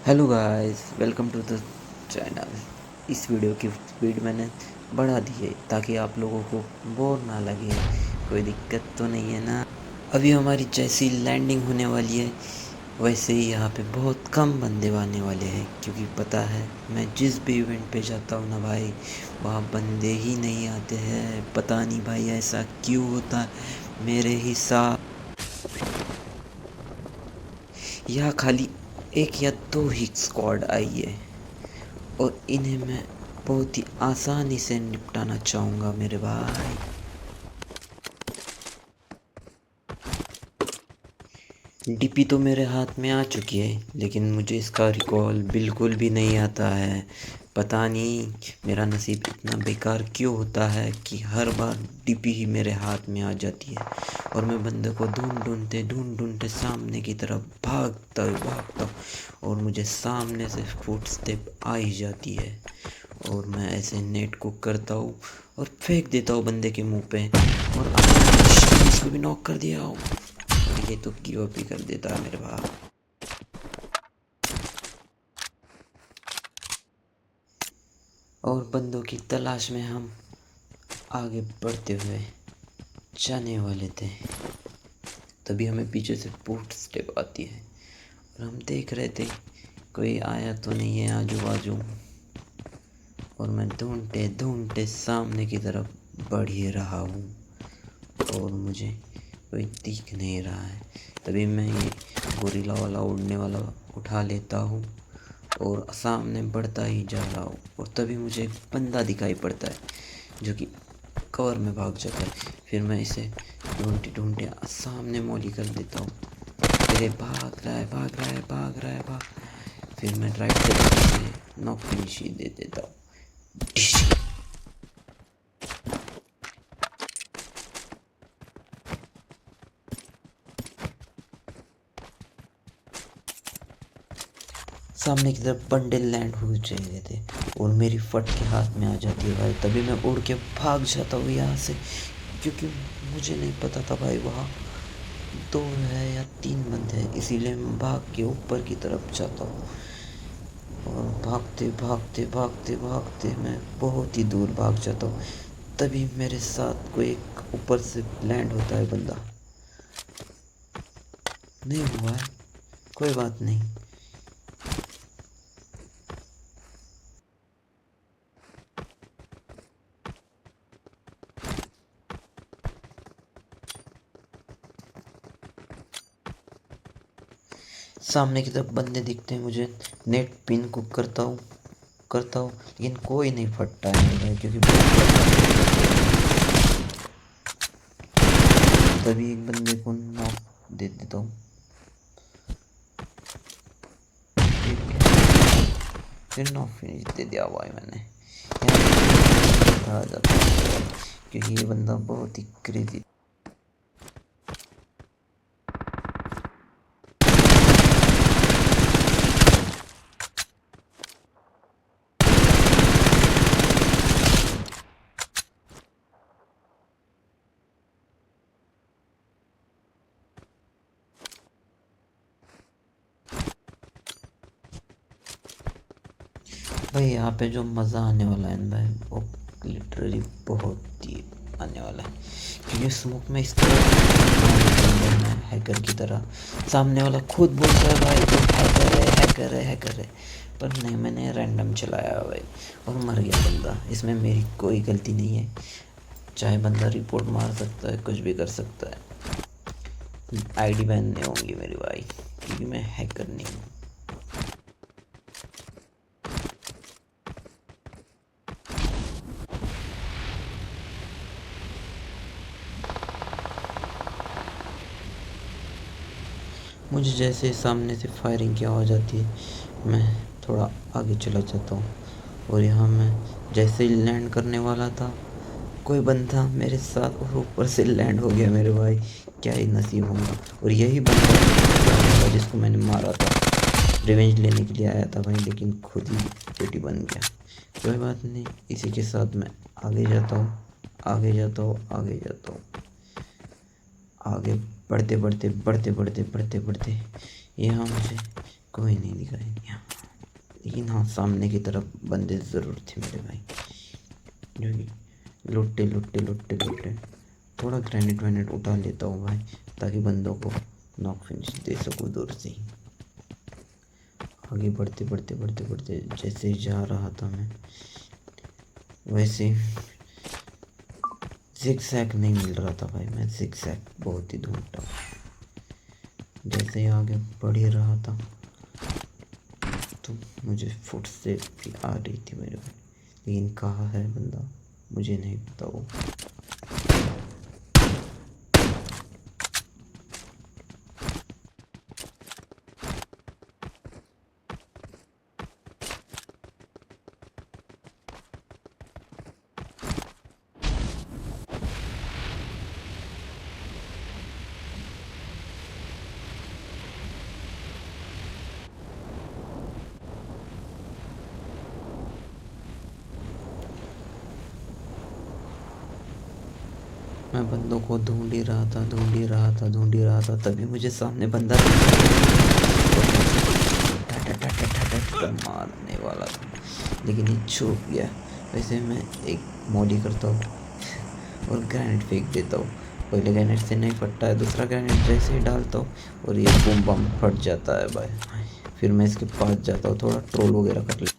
Hello guys, welcome to the channel. इस video की speed मैंने बढ़ा दी है ताकि आप लोगों को बोर ना लगे। कोई दिक्कत तो नहीं है ना। अभी हमारी जैसी लैंडिंग होने वाली है वैसे ही यहाँ पे बहुत कम बंदे आने वाले हैं, क्योंकि पता है मैं जिस भी इवेंट पे जाता हूँ ना भाई, वहाँ बंदे ही नहीं आते हैं। पता नहीं भाई ऐसा क्यों होता है। मेरे हिसाब यहाँ खाली एक या दो ही स्क्वाड आई है और इन्हें मैं बहुत ही आसानी से निपटाना चाहूँगा मेरे भाई। डीपी तो मेरे हाथ में आ चुकी है, लेकिन मुझे इसका रिकॉल बिल्कुल भी नहीं आता है। पता नहीं मेरा नसीब इतना बेकार क्यों होता है कि हर बार डीपी ही मेरे हाथ में आ जाती है और मैं बंदे को ढूंढ ढूंढते सामने की तरफ भागता हूँ और मुझे सामने से फुटस्टेप आ ही जाती है और मैं ऐसे नेट को करता हूँ और फेंक देता हूँ बंदे के मुंह पे और इसको भी नॉक कर दिया हूँ। ये तो गिव कर देता है मेरे भाई। और बंदों की तलाश में हम आगे बढ़ते हुए जाने वाले थे, तभी हमें पीछे से फुट स्टेप आती है और हम देख रहे थे कोई आया तो नहीं है आजू बाजू, और मैं ढूंढते ढूंढते सामने की तरफ बढ़ ही रहा हूँ और मुझे कोई दिख नहीं रहा है। तभी मैं ये गोरिल्ला वाला उड़ने वाला उठा लेता हूँ और सामने बढ़ता ही जा रहा हूँ और तभी मुझे एक बंदा दिखाई पड़ता है जो कि कवर में भाग जाता है। फिर मैं इसे ढूंढते ढूंढते सामने मौली कर देता हूँ। फिर ये भाग रहा है भाग रहा है भाग रहा है भाग। फिर मैं राइट से नॉक फिनिश ही दे देता हूँ। सामने की तरफ बंडल लैंड हो चाहिए थे और मेरी फट के हाथ में आ जाती है भाई। तभी मैं उड़ के भाग जाता हूँ यहाँ से, क्योंकि मुझे नहीं पता था भाई वहाँ दो है या तीन बंदे हैं, इसीलिए मैं भाग के ऊपर की तरफ जाता हूँ और भागते भागते भागते भागते मैं बहुत ही दूर भाग जाता हूँ। तभी मेरे साथ कोई एक ऊपर से लैंड होता है बंदा। नहीं हुआ है, कोई बात नहीं। सामने की तरफ बंदे दिखते हैं मुझे, नेट पिन को करता हूँ लेकिन कोई नहीं फटता है मेरे भाई, क्योंकि तभी एक बंदे को नॉक दे देता हूँ। फिर नॉक फिनिश दे दिया भाई मैंने। यहाँ आ जाता है क्योंकि ये बंदा बहुत ही क्रेजी। भाई यहाँ पे जो मज़ा आने वाला है ना भाई, वो लिटरली बहुत ही आने वाला है, क्योंकि स्मोक में इस तरह हैकर की तरह सामने वाला खुद बोलता है भाई तो हैकर है हैकर है हैकर है, पर नहीं, मैंने रैंडम चलाया भाई और मर गया बंदा। इसमें मेरी कोई गलती नहीं है, चाहे बंदा रिपोर्ट मार सकता है, कुछ भी कर सकता है। आईडी बैन नहीं होंगी मेरी भाई, क्योंकि मैं हैकर नहीं हूँ। मुझे जैसे सामने से फायरिंग की आवाज़ आती है, मैं थोड़ा आगे चला जाता हूँ और यहाँ मैं जैसे ही लैंड करने वाला था, कोई बंदा मेरे साथ और ऊपर से लैंड हो गया मेरे भाई। क्या ही नसीब होगा। और यही बंदा था जिसको मैंने मारा था, रिवेंज लेने के लिए आया था भाई, लेकिन खुद ही पेटी बन गया। कोई बात नहीं, इसी के साथ मैं आगे जाता हूँ आगे जाता हूँ आगे जाता हूँ। आगे बढ़ते बढ़ते बढ़ते बढ़ते बढ़ते बढ़ते यहाँ मुझे कोई नहीं दिखाई दिया। लेकिन हाँ, सामने की तरफ बंदे ज़रूर थे मेरे भाई, जो कि लुट्टे लुट्टे लुट्टे लुट्टे। थोड़ा ग्रेनेड वैनेड उठा लेता हूँ भाई, ताकि बंदों को नॉक फिनिश दे सकूँ दूर से ही। आगे बढ़ते बढ़ते बढ़ते बढ़ते जैसे ही जा रहा था मैं, वैसे जिगजैग नहीं मिल रहा था भाई। मैं जिगजैग बहुत ही ढूंढता हूँ। जैसे ही आगे बढ़ ही रहा था तो मुझे फुटस्टेप भी आ रही थी मेरे भाई, लेकिन कहाँ है बंदा मुझे नहीं पता वो। मैं बंदों को ढूंढ ही रहा था, ढूंढ ही रहा था, ढूंढ ही रहा था, तभी मुझे सामने बंदा मारने वाला था, लेकिन ये छुप गया। वैसे मैं एक मॉडी करता हूँ और ग्रेनेड फेंक देता हूँ। पहले ग्रेनेड से नहीं फटता है, दूसरा ग्रेनेड जैसे ही डालता हूँ और ये बम बम फट जाता है भाई। फिर मैं इसके पास जाता हूँ, थोड़ा ट्रोल वगैरह कर लेता।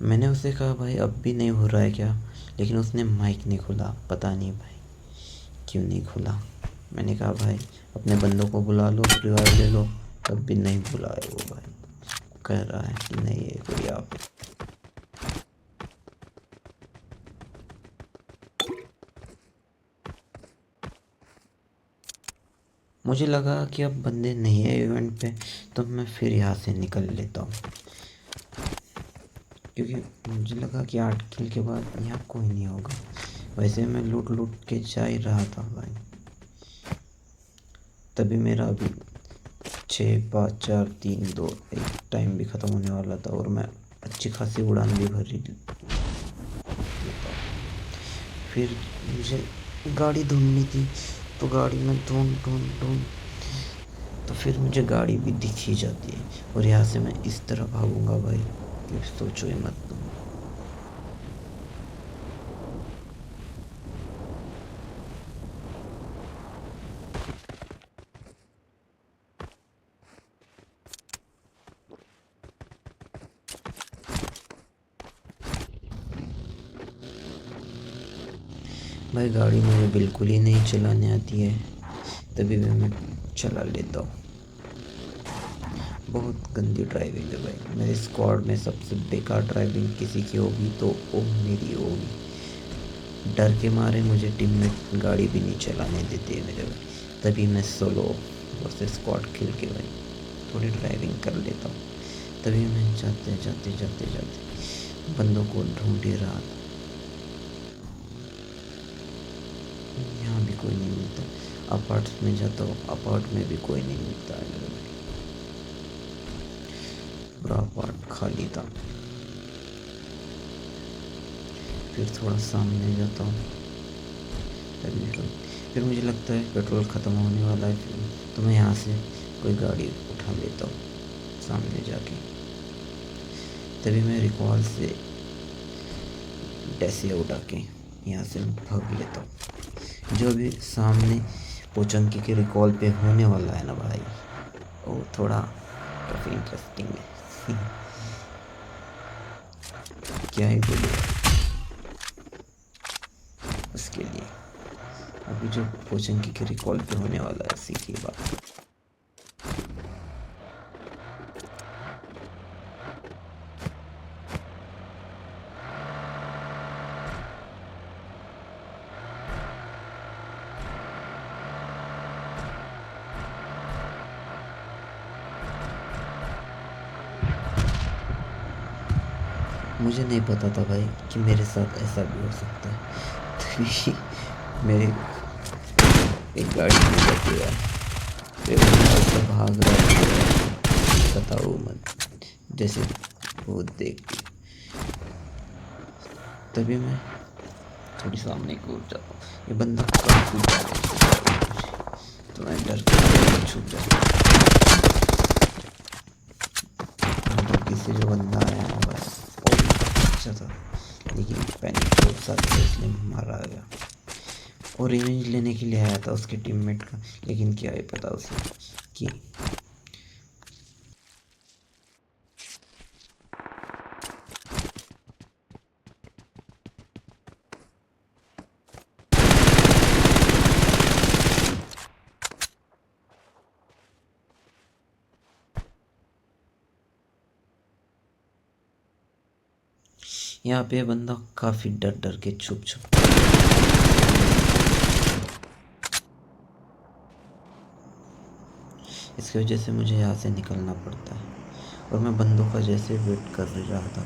मैंने उससे कहा भाई अब भी नहीं हो रहा है क्या, लेकिन उसने माइक नहीं खोला, पता नहीं भाई क्यों नहीं खोला। मैंने कहा भाई अपने बंदों को बुला लो, रिवाइव ले लो, तब भी नहीं बुलाए वो भाई। कह रहा है कि नहीं है कोई आप। मुझे लगा कि अब बंदे नहीं है इवेंट पे, तो मैं फिर यहाँ से निकल लेता हूँ, क्योंकि मुझे लगा कि 8 किल के बाद यहाँ कोई नहीं होगा। वैसे मैं लूट लूट के जा ही रहा था भाई, तभी मेरा अभी 6 5 4 3 2 एक टाइम भी ख़त्म होने वाला था और मैं अच्छी खासी उड़ान भी भर रही थी। फिर मुझे गाड़ी ढूंढनी थी, तो गाड़ी में ढूंढ ढूंढ ढूंढ तो फिर मुझे गाड़ी भी दिख ही जाती है, और यहाँ से मैं इस तरह भागूंगा भाई कि सोचो ही मत तुम। भाई गाड़ी मुझे बिल्कुल ही नहीं चलाने आती है, तभी भी मैं चला लेता हूँ। बहुत गंदी ड्राइविंग है भाई। मेरे स्क्वाड में सबसे बेकार ड्राइविंग किसी की होगी तो वो मेरी होगी। डर के मारे मुझे टीममेट गाड़ी भी नहीं चलाने देते मेरे भाई, तभी मैं सोलो वर्सेस स्क्वाड खेल के भाई थोड़ी ड्राइविंग कर लेता हूँ। तभी मैं जाते जाते जाते जाते बंदों को ढूंढ ही रहा था। यहाँ भी कोई नहीं मिलता। अपार्ट में जाता हूँ, अपार्ट में भी कोई नहीं मिलता है मेरे भाई, पूरा अपार्ट खाली था। फिर थोड़ा सामने जाता हूँ, फिर मुझे लगता है पेट्रोल ख़त्म होने वाला है, फिर तो मैं यहाँ से कोई गाड़ी उठा लेता हूँ सामने जाके। तभी मैं रिकॉल से डेसिया उठा के यहाँ से भाग लेता हूँ। जो भी सामने पोचंकी के रिकॉल पे होने वाला है ना भाई, वो थोड़ा काफ़ी इंटरेस्टिंग है। क्या ही बोलूँ उसके लिए। अभी जो पोचंकी के रिकॉल पे होने वाला है उसी की बात। मुझे नहीं पता था भाई कि मेरे साथ ऐसा भी हो सकता है। तभी मेरे एक गाड़ी में जाती है, फिर मैं भाग रहा है, बताओ मत, जैसे वो देख के। तभी मैं थोड़ी सामने को जाता हूँ, ये बंदा काफी ज़्यादा, तो मैं करके छुप जाए। किसी जो बंदा आया है बस वो भी अच्छा था, लेकिन पैनिक बहुत साथ था इसलिए मारा गया। और रिवेंज लेने के लिए आया था उसके टीममेट का, लेकिन क्या ही पता उसे कि यहाँ पे बंदा काफी डर डर के छुप छुप, इसकी वजह से मुझे यहाँ से निकलना पड़ता है। और मैं बंदों का जैसे वेट कर ही रहा था,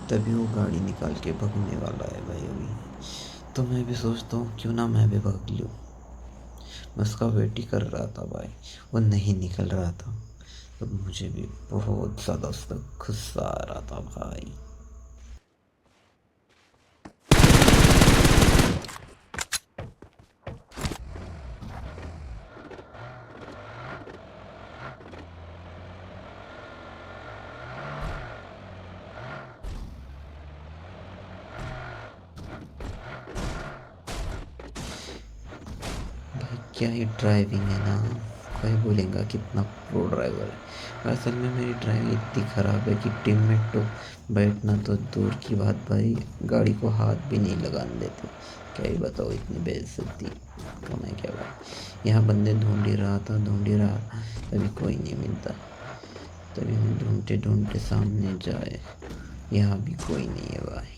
तभी वो गाड़ी निकाल के भगने वाला है भाई अभी। तो मैं भी सोचता हूँ क्यों ना मैं भी भाग लूँ। मैं उसका वेट ही कर रहा था भाई, वो नहीं निकल रहा था, तो मुझे भी बहुत ज़्यादा उस पर गुस्सा आ रहा था भाई। भाई क्या ही ड्राइविंग है ना, कोई बोलेगा कितना प्रो ड्राइवर है। असल में मेरी ड्राइविंग इतनी ख़राब है कि टीममेट तो बैठना तो दूर की बात भाई, गाड़ी को हाथ भी नहीं लगाने देते। क्या ही बताओ, इतनी बेइज्जती होना क्या बात। यहाँ बंदे ढूंढ ही रहा, तभी कोई नहीं मिलता। तभी मैं ढूंढते ढूंढते सामने जाए, यहाँ भी कोई नहीं है भाई।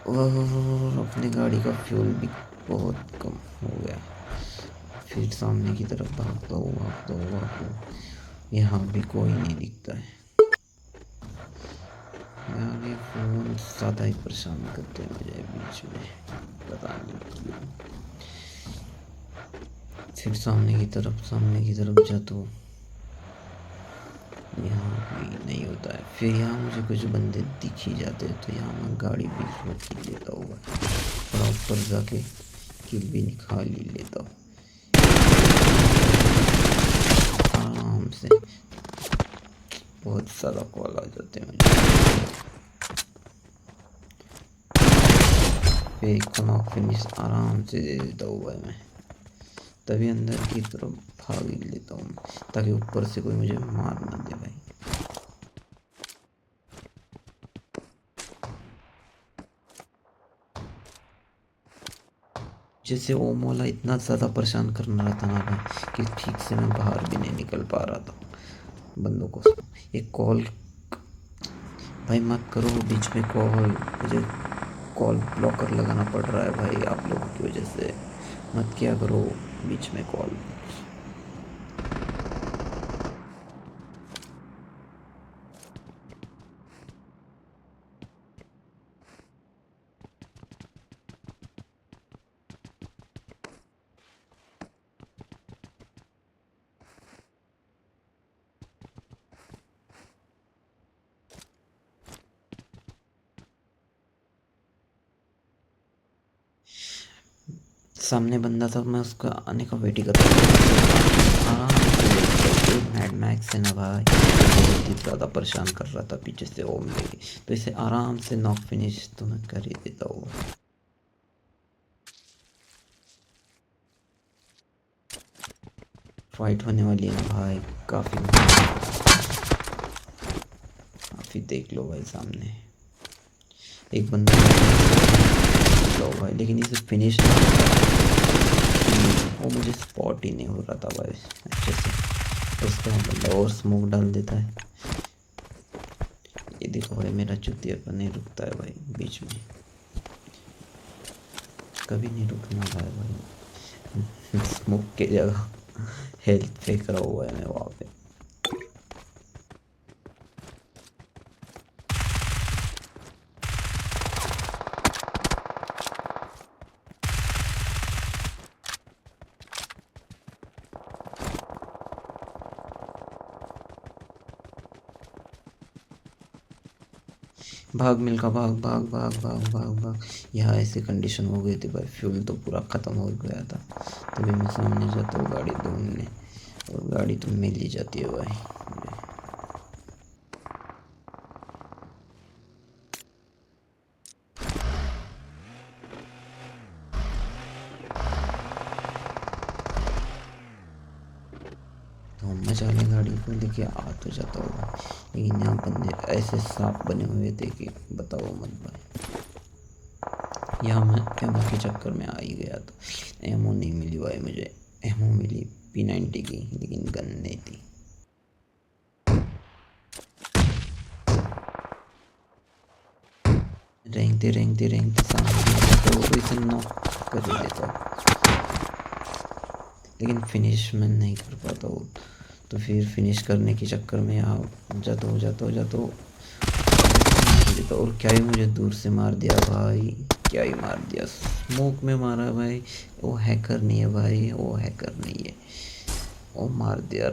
और अपनी गाड़ी का फ्यूल भी बहुत कम हो गया। फिर सामने की तरफ भागता हूँ, यहाँ भी कोई नहीं दिखता है। यहाँ के फ़ोन ज़्यादा ही परेशान करते हैं मुझे बीच में, पता नहीं क्यों। फिर सामने की तरफ जाता हूँ, यहाँ भी नहीं होता है। फिर यहाँ मुझे कुछ बंदे दिख ही जाते हैं, तो यहाँ मैं गाड़ी भी रोक ही लेता हूँ, थोड़ा ऊपर जाके किल भी निकाल ही लेता हूँ आराम से। बहुत सारा कॉल आ जाते हैं मुझे, फिर एक को नॉक फिनिश आराम से दे देता हूँ भाई मैं। तभी अंदर की तरफ भाग ही लेता हूँ, ताकि ऊपर से कोई मुझे मार ना दे भाई। जैसे वो मौला इतना ज़्यादा परेशान करना रहा था ना भाई, कि ठीक से मैं बाहर भी नहीं निकल पा रहा था बंदों को। एक कॉल भाई मत करो बीच में कॉल, मुझे कॉल ब्लॉकर लगाना पड़ रहा है भाई आप लोगों की वजह से। मत किया करो बीच में कॉल। सामने बंदा था, मैं उसका आने का वेट ही कर रहा था। आराम से मैड मैक्स है ना भाई, बहुत ही ज़्यादा परेशान कर रहा था पीछे से ओम लेके, तो इसे आराम से नॉक फिनिश तो मैं कर ही देता हूँ। फाइट होने वाली है ना भाई, काफ़ी काफ़ी देख लो भाई सामने एक बंदा लो भाई, लेकिन इसे फिनिश वो मुझे स्पॉट ही नहीं हो रहा था भाई अच्छे से। तो उसका बंदा और स्मोक डाल देता है। ये देखो भाई मेरा चुतिया पर नहीं रुकता है भाई, बीच में कभी नहीं रुकने वाला है भाई। स्मोक के जगह हेल्थ फेंक रहा हुआ है मैं वहाँ पे। भाग मिल्खा, भाग भाग भाग भाग भाग भाग। यहाँ ऐसी कंडीशन हो गई थी भाई, फ्यूल तो पूरा ख़त्म हो गया था। तभी मैं सामने जाता हूँ गाड़ी ढूंढने, और गाड़ी तो मिल ही जाती है भाई मुझे। तो मचा ले, गाड़ी को लेके आ तो जाता होगा, लेकिन यहाँ बंदे ऐसे सांप बने हुए थे कि बताओ मत भाई। यहाँ मैं एमओ के चक्कर में आ ही गया, तो एमओ नहीं मिली भाई मुझे। एमओ मिली P90 की, लेकिन गन नहीं थी। रेंगते सामने जाता हूँ तो इसे नॉक कर ही देता हूँ, लेकिन फिनिश मैं नहीं कर पाता हूँ। तो फिर फिनिश करने के चक्कर में यहाँ जाता हूँ और क्या ही मुझे दूर से मार दिया भाई, क्या ही मार दिया, स्मोक में मारा भाई। वो हैकर नहीं है भाई, वो हैकर नहीं है, वो मार दिया।